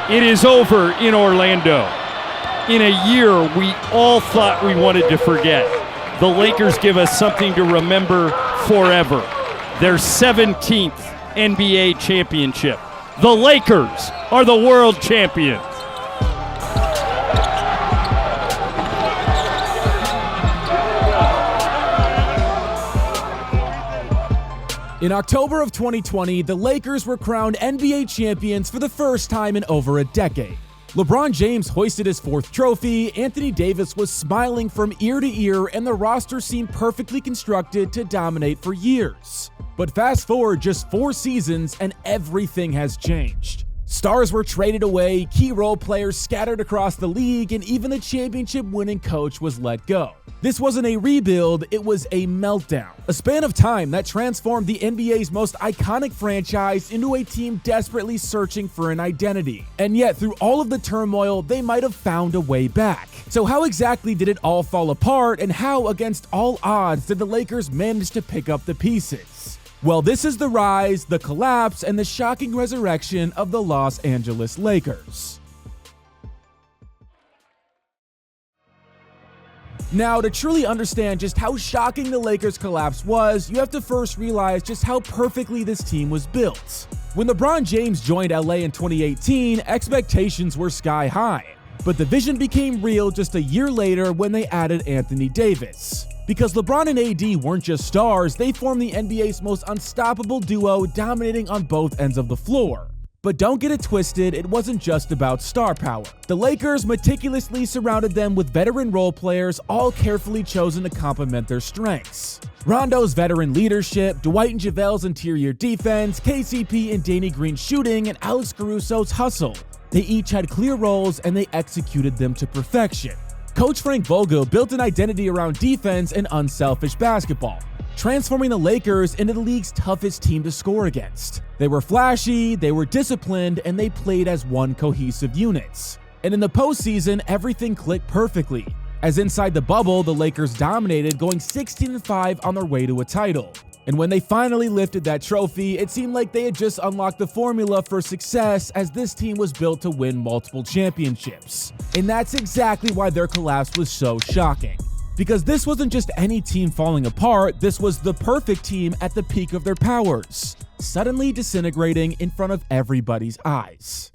It is over in Orlando. In a year we all thought we wanted to forget, the Lakers give us something to remember forever. Their 17th NBA championship. The Lakers are the world champions. In October of 2020, the Lakers were crowned NBA champions for the first time in over a decade. LeBron James hoisted his fourth trophy, Anthony Davis was smiling from ear to ear, and the roster seemed perfectly constructed to dominate for years. But fast forward just 4 seasons and everything has changed. Stars were traded away, key role players scattered across the league, and even the championship-winning coach was let go. This wasn't a rebuild, it was a meltdown. A span of time that transformed the NBA's most iconic franchise into a team desperately searching for an identity. And yet, through all of the turmoil, they might have found a way back. So how exactly did it all fall apart, and how, against all odds, did the Lakers manage to pick up the pieces? Well, this is the rise, the collapse, and the shocking resurrection of the Los Angeles Lakers. Now, to truly understand just how shocking the Lakers' collapse was, you have to first realize just how perfectly this team was built. When LeBron James joined LA in 2018, expectations were sky high. But the vision became real just a year later when they added Anthony Davis. Because LeBron and AD weren't just stars, they formed the NBA's most unstoppable duo, dominating on both ends of the floor. But don't get it twisted, it wasn't just about star power. The Lakers meticulously surrounded them with veteran role players, all carefully chosen to complement their strengths. Rondo's veteran leadership, Dwight and JaVale's interior defense, KCP and Danny Green's shooting, and Alex Caruso's hustle. They each had clear roles and they executed them to perfection. Coach Frank Vogel built an identity around defense and unselfish basketball, transforming the Lakers into the league's toughest team to score against. They were flashy, they were disciplined, and they played as one cohesive unit. And in the postseason, everything clicked perfectly. As inside the bubble, the Lakers dominated, going 16-5 on their way to a title. And when they finally lifted that trophy, it seemed like they had just unlocked the formula for success, as this team was built to win multiple championships. And that's exactly why their collapse was so shocking. Because this wasn't just any team falling apart, this was the perfect team at the peak of their powers, suddenly disintegrating in front of everybody's eyes.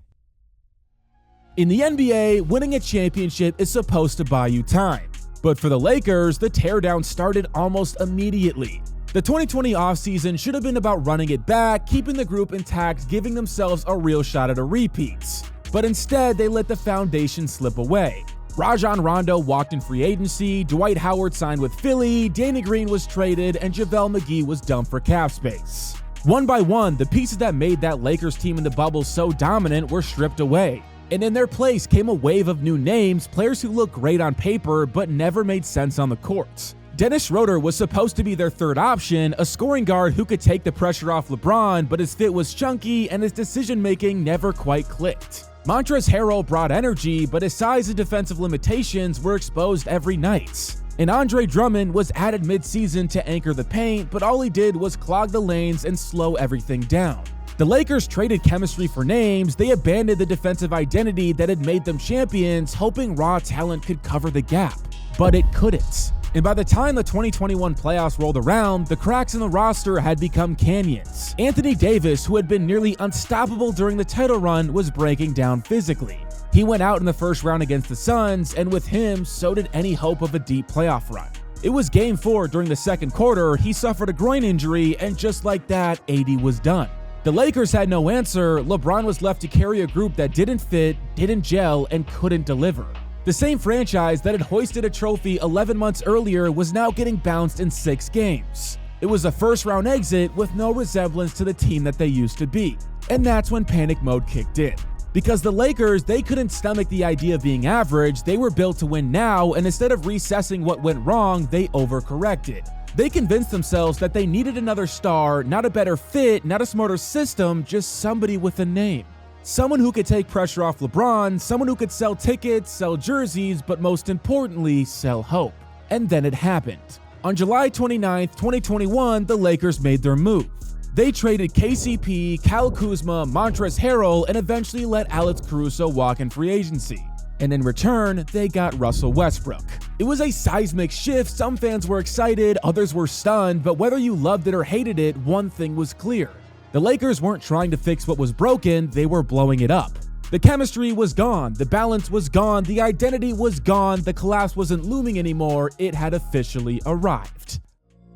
In the NBA, winning a championship is supposed to buy you time. But for the Lakers, the teardown started almost immediately. The 2020 offseason should have been about running it back, keeping the group intact, giving themselves a real shot at a repeat. But instead, they let the foundation slip away. Rajon Rondo walked in free agency, Dwight Howard signed with Philly, Danny Green was traded, and JaVale McGee was dumped for cap space. One by one, the pieces that made that Lakers team in the bubble so dominant were stripped away. And in their place came a wave of new names, players who looked great on paper but never made sense on the court. Dennis Schroeder was supposed to be their third option, a scoring guard who could take the pressure off LeBron, but his fit was chunky and his decision-making never quite clicked. Montrezl Harrell brought energy, but his size and defensive limitations were exposed every night. And Andre Drummond was added mid-season to anchor the paint, but all he did was clog the lanes and slow everything down. The Lakers traded chemistry for names, they abandoned the defensive identity that had made them champions, hoping raw talent could cover the gap. But it couldn't. And by the time the 2021 playoffs rolled around, the cracks in the roster had become canyons. Anthony Davis, who had been nearly unstoppable during the title run, was breaking down physically. He went out in the first round against the Suns, and with him, so did any hope of a deep playoff run. It was Game 4 during the second quarter, he suffered a groin injury, and just like that, AD was done. The Lakers had no answer, LeBron was left to carry a group that didn't fit, didn't gel, and couldn't deliver. The same franchise that had hoisted a trophy 11 months earlier was now getting bounced in 6 games. It was a first-round exit with no resemblance to the team that they used to be. And that's when panic mode kicked in. Because the Lakers, they couldn't stomach the idea of being average, they were built to win now, and instead of reassessing what went wrong, they overcorrected. They convinced themselves that they needed another star, not a better fit, not a smarter system, just somebody with a name. Someone who could take pressure off LeBron, someone who could sell tickets, sell jerseys, but most importantly, sell hope. And then it happened. On July 29, 2021, the Lakers made their move. They traded KCP, Kyle Kuzma, Montrezl Harrell, and eventually let Alex Caruso walk in free agency. And in return, they got Russell Westbrook. It was a seismic shift. Some fans were excited, others were stunned, but whether you loved it or hated it, one thing was clear. The Lakers weren't trying to fix what was broken, they were blowing it up. The chemistry was gone, the balance was gone, the identity was gone, the collapse wasn't looming anymore, it had officially arrived.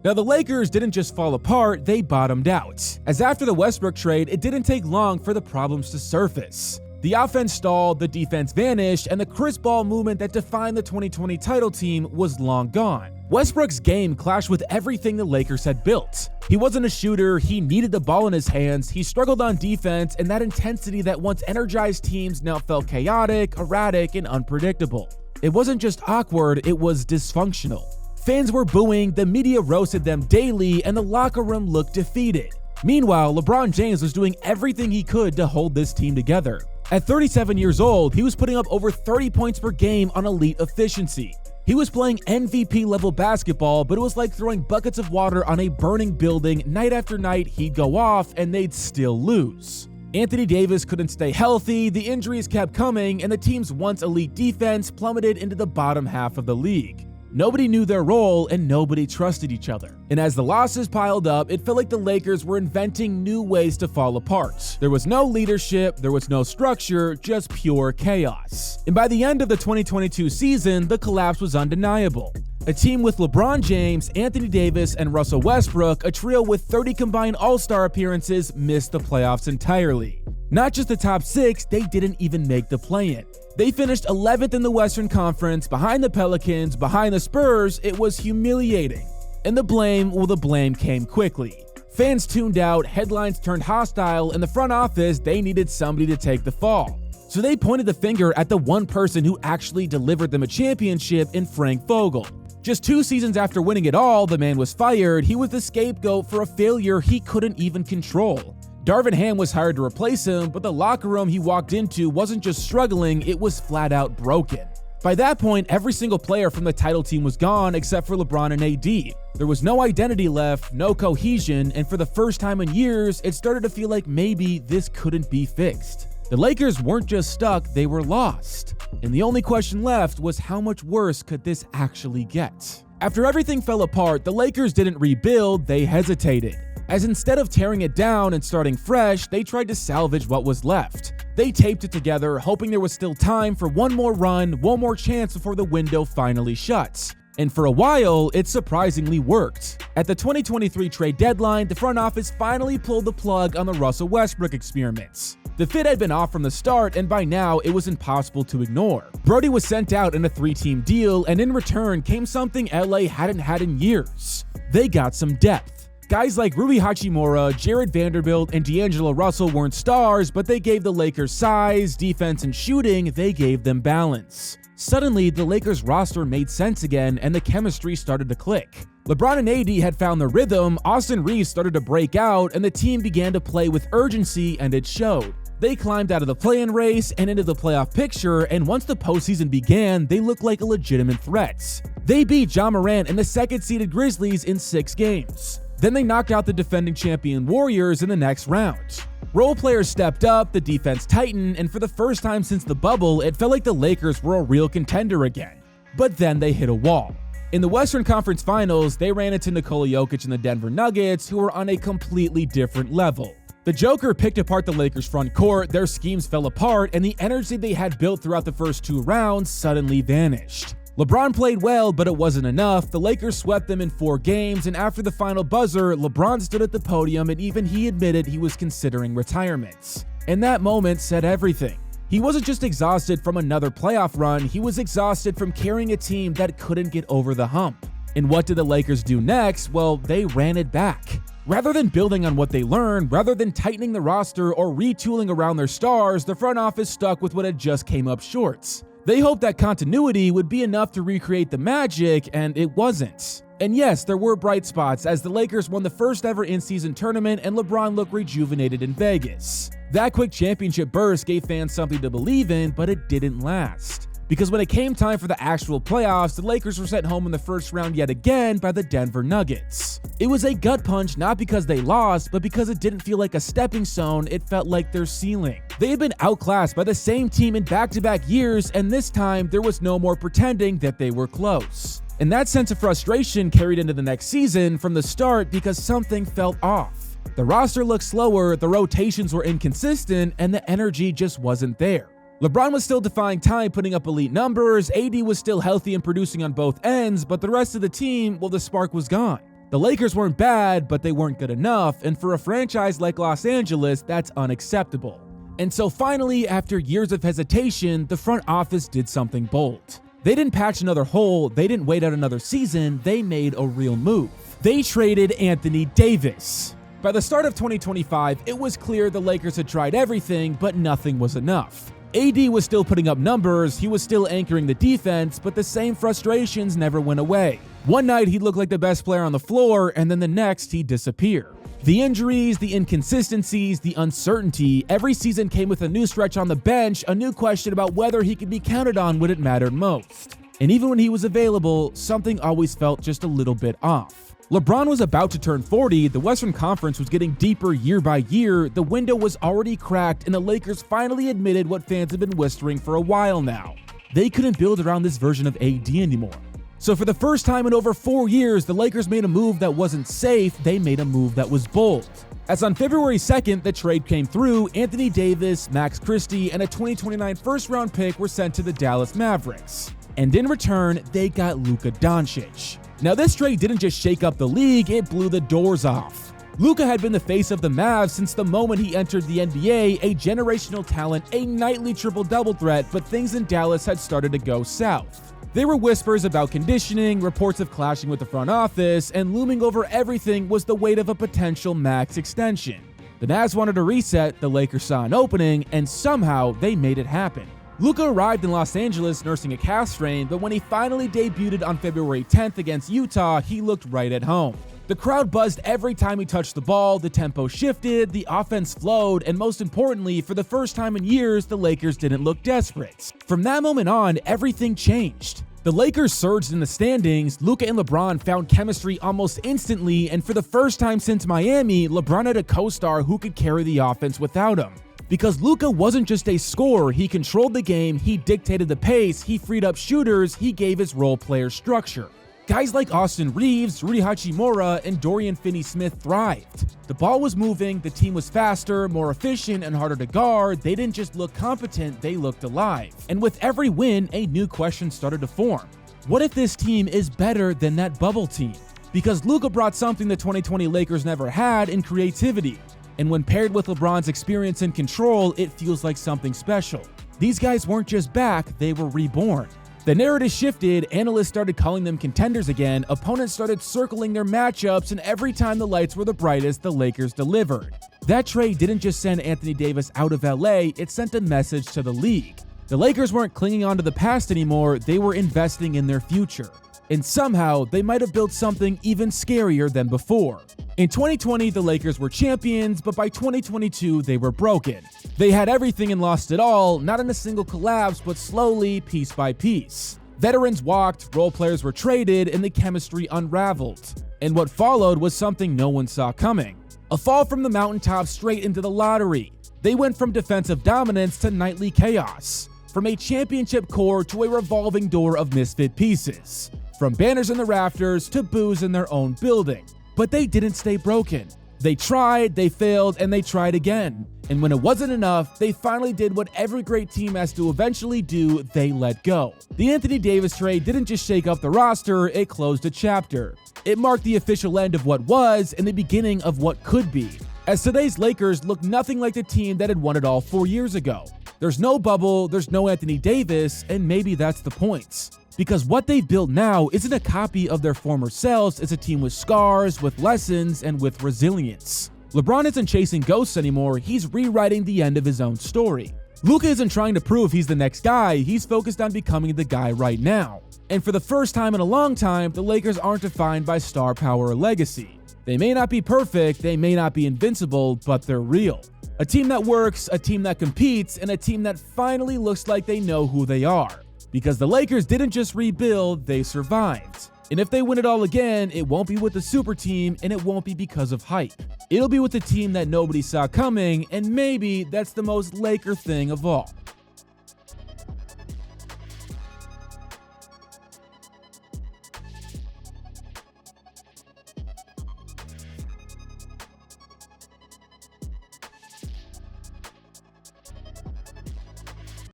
Now, the Lakers didn't just fall apart, they bottomed out. As after the Westbrook trade, it didn't take long for the problems to surface. The offense stalled, the defense vanished, and the Chris Paul movement that defined the 2020 title team was long gone. Westbrook's game clashed with everything the Lakers had built. He wasn't a shooter, he needed the ball in his hands, he struggled on defense, and that intensity that once energized teams now felt chaotic, erratic, and unpredictable. It wasn't just awkward, it was dysfunctional. Fans were booing, the media roasted them daily, and the locker room looked defeated. Meanwhile, LeBron James was doing everything he could to hold this team together. At 37 years old, he was putting up over 30 points per game on elite efficiency. He was playing MVP-level basketball, but it was like throwing buckets of water on a burning building. Night after night, he'd go off, and they'd still lose. Anthony Davis couldn't stay healthy, the injuries kept coming, and the team's once elite defense plummeted into the bottom half of the league. Nobody knew their role, and nobody trusted each other. And as the losses piled up, it felt like the Lakers were inventing new ways to fall apart. There was no leadership, there was no structure, just pure chaos. And by the end of the 2022 season, the collapse was undeniable. A team with LeBron James, Anthony Davis, and Russell Westbrook, a trio with 30 combined All-Star appearances, missed the playoffs entirely. Not just the top 6, they didn't even make the play-in. They finished 11th in the Western Conference, behind the Pelicans, behind the Spurs. It was humiliating. And the blame came quickly. Fans tuned out, headlines turned hostile, and the front office, they needed somebody to take the fall. So they pointed the finger at the one person who actually delivered them a championship in Frank Vogel. Just 2 seasons after winning it all, the man was fired. He was the scapegoat for a failure he couldn't even control. Darvin Ham was hired to replace him, but the locker room he walked into wasn't just struggling, it was flat out broken. By that point, every single player from the title team was gone except for LeBron and AD. There was no identity left, no cohesion, and for the first time in years, it started to feel like maybe this couldn't be fixed. The Lakers weren't just stuck, they were lost. And the only question left was how much worse could this actually get? After everything fell apart, the Lakers didn't rebuild, they hesitated. As instead of tearing it down and starting fresh, they tried to salvage what was left. They taped it together, hoping there was still time for one more run, one more chance before the window finally shuts. And for a while, it surprisingly worked. At the 2023 trade deadline, the front office finally pulled the plug on the Russell Westbrook experiments. The fit had been off from the start, and by now, it was impossible to ignore. Brody was sent out in a 3-team deal, and in return came something LA hadn't had in years. They got some depth. Guys like Rui Hachimura, Jared Vanderbilt, and D'Angelo Russell weren't stars, but they gave the Lakers size, defense, and shooting. They gave them balance. Suddenly, the Lakers roster made sense again, and the chemistry started to click. LeBron and AD had found their rhythm, Austin Reeves started to break out, and the team began to play with urgency, and it showed. They climbed out of the play-in race and into the playoff picture, and once the postseason began, they looked like a legitimate threat. They beat Ja Morant and the second-seeded Grizzlies in 6 games. Then they knocked out the defending champion Warriors in the next round. Role players stepped up, the defense tightened, and for the first time since the bubble, it felt like the Lakers were a real contender again. But then they hit a wall. In the Western Conference Finals, they ran into Nikola Jokic and the Denver Nuggets, who were on a completely different level. The Joker picked apart the Lakers' front court, their schemes fell apart, and the energy they had built throughout the first 2 rounds suddenly vanished. LeBron played well, but it wasn't enough. The Lakers swept them in 4 games, and after the final buzzer, LeBron stood at the podium and even he admitted he was considering retirement. And that moment said everything. He wasn't just exhausted from another playoff run, he was exhausted from carrying a team that couldn't get over the hump. And what did the Lakers do next? Well, they ran it back. Rather than building on what they learned, rather than tightening the roster or retooling around their stars, the front office stuck with what had just came up short. They hoped that continuity would be enough to recreate the magic, and it wasn't. And yes, there were bright spots as the Lakers won the first ever in-season tournament and LeBron looked rejuvenated in Vegas. That quick championship burst gave fans something to believe in, but it didn't last. because when it came time for the actual playoffs, the Lakers were sent home in the first round yet again by the Denver Nuggets. It was a gut punch not because they lost, but because it didn't feel like a stepping stone, it felt like their ceiling. They had been outclassed by the same team in back-to-back years, and this time there was no more pretending that they were close. And that sense of frustration carried into the next season from the start because something felt off. The roster looked slower, the rotations were inconsistent, and the energy just wasn't there. LeBron was still defying time, putting up elite numbers, AD was still healthy and producing on both ends, but the rest of the team, well, the spark was gone. The Lakers weren't bad, but they weren't good enough, and for a franchise like Los Angeles, that's unacceptable. And so finally, after years of hesitation, the front office did something bold. They didn't patch another hole, they didn't wait out another season, they made a real move. They traded Anthony Davis. By the start of 2025, it was clear the Lakers had tried everything, but nothing was enough. AD was still putting up numbers, he was still anchoring the defense, but the same frustrations never went away. One night he looked like the best player on the floor, and then the next he disappeared. The injuries, the inconsistencies, the uncertainty, every season came with a new stretch on the bench, a new question about whether he could be counted on when it mattered most. And even when he was available, something always felt just a little bit off. LeBron was about to turn 40, the Western Conference was getting deeper year by year, the window was already cracked, and the Lakers finally admitted what fans had been whispering for a while now. They couldn't build around this version of AD anymore. So for the first time in over 4 years, the Lakers made a move that wasn't safe, they made a move that was bold. As on February 2nd, the trade came through, Anthony Davis, Max Christie, and a 2029 first-round pick were sent to the Dallas Mavericks. And in return, they got Luka Doncic. Now this trade didn't just shake up the league, it blew the doors off. Luka had been the face of the Mavs since the moment he entered the NBA, a generational talent, a nightly triple-double threat, but things in Dallas had started to go south. There were whispers about conditioning, reports of clashing with the front office, and looming over everything was the weight of a potential max extension. The Mavs wanted a reset, the Lakers saw an opening, and somehow they made it happen. Luka arrived in Los Angeles nursing a calf strain, but when he finally debuted on February 10th against Utah, he looked right at home. The crowd buzzed every time he touched the ball, the tempo shifted, the offense flowed, and most importantly, for the first time in years, the Lakers didn't look desperate. From that moment on, everything changed. The Lakers surged in the standings, Luka and LeBron found chemistry almost instantly, and for the first time since Miami, LeBron had a co-star who could carry the offense without him. Because Luka wasn't just a scorer, he controlled the game, he dictated the pace, he freed up shooters, he gave his role players structure. Guys like Austin Reeves, Rui Hachimura, and Dorian Finney-Smith thrived. The ball was moving, the team was faster, more efficient, and harder to guard. They didn't just look competent, they looked alive. And with every win, a new question started to form. What if this team is better than that bubble team? Because Luka brought something the 2020 Lakers never had in creativity. And when paired with LeBron's experience and control, it feels like something special. These guys weren't just back, they were reborn. The narrative shifted, analysts started calling them contenders again, opponents started circling their matchups, and every time the lights were the brightest, the Lakers delivered. That trade didn't just send Anthony Davis out of LA, it sent a message to the league. The Lakers weren't clinging on to the past anymore, they were investing in their future. And somehow, they might have built something even scarier than before. In 2020, the Lakers were champions, but by 2022, they were broken. They had everything and lost it all, not in a single collapse, but slowly, piece by piece. Veterans walked, role players were traded, and the chemistry unraveled. And what followed was something no one saw coming. A fall from the mountaintop straight into the lottery. They went from defensive dominance to nightly chaos. From a championship core to a revolving door of misfit pieces. From banners in the rafters to boos in their own building. But they didn't stay broken. They tried, they failed, and they tried again. And when it wasn't enough, they finally did what every great team has to eventually do, they let go. The Anthony Davis trade didn't just shake up the roster, it closed a chapter. It marked the official end of what was and the beginning of what could be. As today's Lakers look nothing like the team that had won it all 4 years ago. There's no bubble, there's no Anthony Davis, and maybe that's the point. Because what they've built now isn't a copy of their former selves, it's a team with scars, with lessons, and with resilience. LeBron isn't chasing ghosts anymore, he's rewriting the end of his own story. Luka isn't trying to prove he's the next guy, he's focused on becoming the guy right now. And for the first time in a long time, the Lakers aren't defined by star power or legacy. They may not be perfect, they may not be invincible, but they're real. A team that works, a team that competes, and a team that finally looks like they know who they are. Because the Lakers didn't just rebuild, they survived. And if they win it all again, it won't be with the super team, and it won't be because of hype. It'll be with the team that nobody saw coming, and maybe that's the most Laker thing of all.